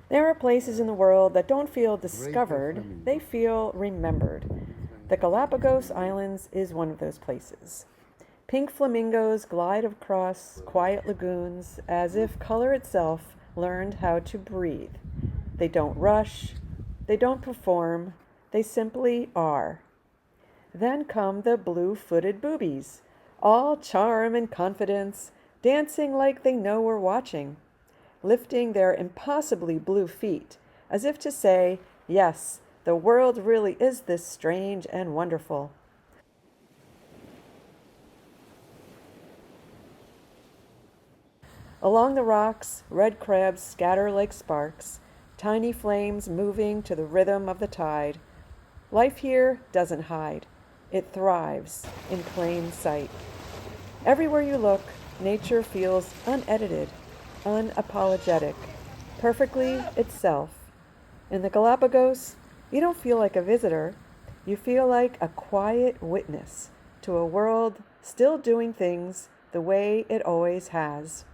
There are places in the world that don't feel discovered, they feel remembered. The Galapagos Islands is one of those places. Pink flamingos glide across quiet lagoons as if color itself learned how to breathe. They don't rush, they don't perform, they simply are. Then come the blue-footed boobies, all charm and confidence, dancing like they know we're watching, lifting their impossibly blue feet, as if to say, yes, the world really is this strange and wonderful. Along the rocks, red crabs scatter like sparks, tiny flames moving to the rhythm of the tide. Life here doesn't hide, it thrives in plain sight. Everywhere you look, nature feels unedited, unapologetic, perfectly itself. In the Galapagos, you don't feel like a visitor, you feel like a quiet witness to a world still doing things the way it always has.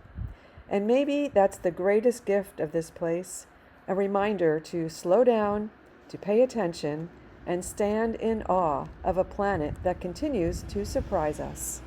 And maybe that's the greatest gift of this place, a reminder to slow down, to pay attention, and stand in awe of a planet that continues to surprise us.